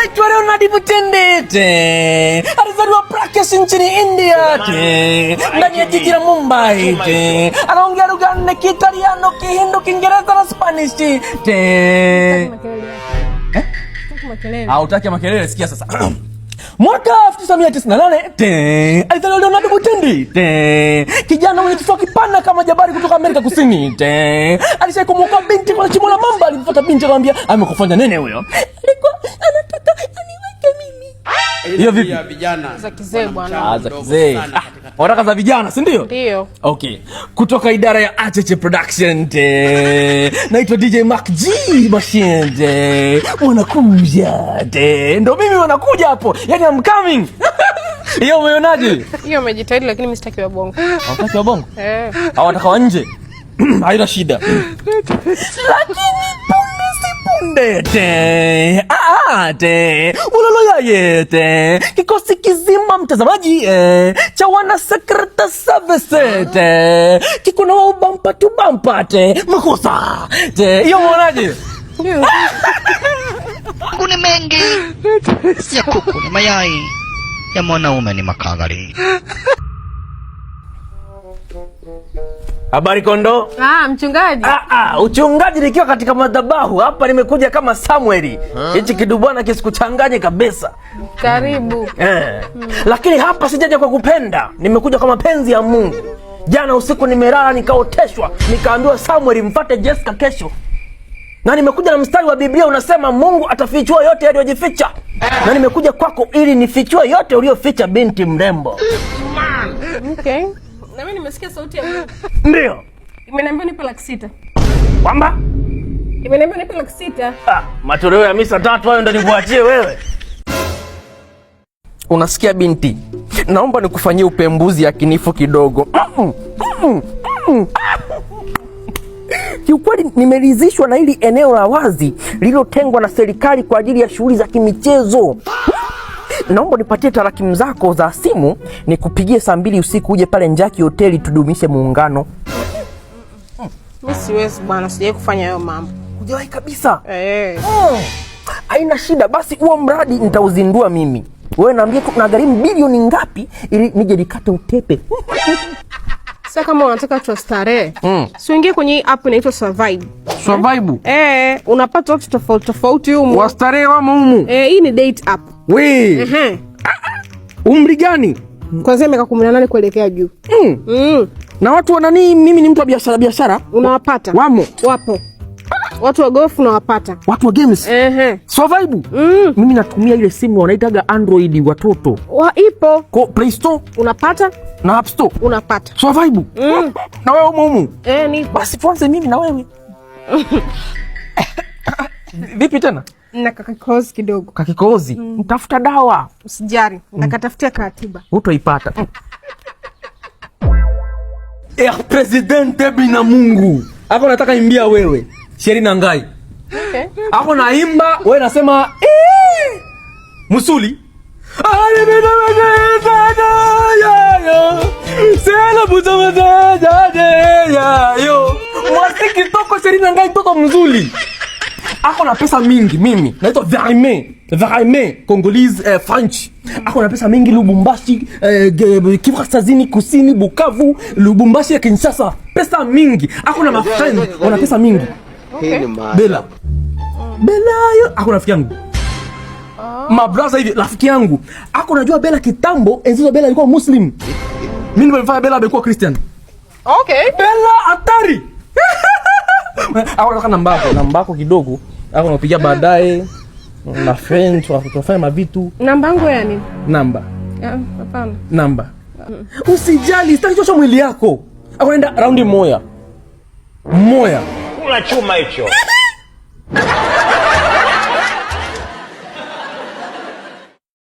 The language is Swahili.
anaitwa Leonard Butende. Alizaliwa Prakash nchini India. Ndani ya jiji la Mumbai. Anaongea lugha nne: Kiitaliano, Kihindu, Kiingereza na Spanish. Hautaki makelele, sikia sasa. Mwaka 1998 alizaliwa Leonard Butende. Kijana mwenye kifua kipana kama jabari kutoka Amerika Kusini. Alishawahi kumwokoa binti kwa shimo la mamba. Alifuata binti akamwambia amekufanya nene huyo. Alikuwa anataka aniweke mimi. Hiyo vipi? Vijana za kizee bwana. Za kizee. Waraka za vijana, si ndio? Ndio. Okay. Kutoka idara ya Acheche Production. Naitwa DJ Mark G Machine. Wanakuja. Ndio mimi wanakuja hapo. Yaani I'm coming. Hiyo umeonaje? Hiyo umejitahidi lakini mimi sitaki wa bongo. Hawataki wa bongo? Hawataka wa nje. Haina shida. Lakini punde ulolo kikosi kizima mtazamaji cha wana secret service kiko na bampa tu bampa makosa hiyo umeonaje? Kuni mengi ya kuku ni mayai ya mwanaume ni makagari. Habari Kondo? Mchungaji. Uchungaji nikiwa katika madhabahu. Hapa nimekuja kama Samueli. Hichi kidubwana kisikuchanganye kabisa. Karibu. Lakini hapa sijaja kwa kupenda. Nimekuja kwa mapenzi ya Mungu. Jana usiku nimelala nikaoteshwa. Nikaambiwa Samueli mfuate Jessica kesho. Na nimekuja na mstari wa Biblia unasema Mungu atafichua yote yaliyojificha. Na nimekuja kwako ili nifichue yote uliyoficha binti mrembo. Okay. Na mimi nimesikia sauti ya Mungu. Ndio. Imeniambia nipe $600. Kwamba? Imeniambia nipe $600. Matoleo ya misa 3 hayo ndo nikuachie wewe. Unasikia binti? Naomba nikufanyie upembuzi ya kinifu kidogo. Kiukweli nimeridhishwa na hili eneo la wazi lililotengwa na serikali kwa ajili ya shughuli za kimichezo. Naomba nipatie tarakimu zako za simu nikupigie saa 2 usiku uje pale Njaki hoteli tudumishe muungano. Mimi siwezi bwana, sijawahi kufanya hayo mambo. Hujawahi kabisa? Haina shida, basi huo mradi nitauzindua mimi. Wewe naambia unagharimu bilioni ngapi ili nije nikate utepe. Sasa kama unataka tu starehe, si uingie kwenye hii app inaitwa Survive. Survive? Unapata watu tofauti tofauti humu. Wa starehe wamo humu. Hii ni date app. Umri gani? Kuanzia miaka 18 kuelekea juu. Na watu wanani, mimi ni mtu wa biashara. Unawapata? Wamo. Wapo. Watu wa golf unawapata. Watu wa games? Survive? Mimi natumia ile simu wanaitaga Android watoto. Ipo. Kwa Play Store? Unapata? Na App Store? Unapata. Survive? Na wewe humu? Ni. Basi tuanze mimi na wewe. Vipi tena? Na kakikozi kidogo. Kakikozi? Mtafuta dawa. Usijari. Nakatafutia katiba. Utoipata. Presidente bina Mungu. Hapo nataka imbia wewe. Sherina Ngai. Okay. Hapo naimba, wewe nasema Musuli. Mwasiki toko Sherina Ngai toko mzuli. Ako na pesa mingi mimi. Naitwa Verime Congolese French. Ako na pesa mingi Lubumbashi, Kivu Kaskazini, Kusini, Bukavu, Lubumbashi ya Kinshasa. Pesa mingi. Ako na mafriend, wana pesa mingi. Okay. Bella yo, ako rafiki yangu. Mabraza hivi, rafiki yangu. Ako najua Bella kitambo, enzizo Bella alikuwa Muslim. Mimi nimefanya Bella alikuwa Christian. Okay. Bella hatari. Ako nataka namba yako kidogo. Ako nakupigia baadaye. Na friend, tunafanya mavitu. Namba yangu ya nini? Namba. Hapana. Namba. Usijali, sitaki chocho mwili yako. Ako nenda raundi moya. Kula chuma hicho.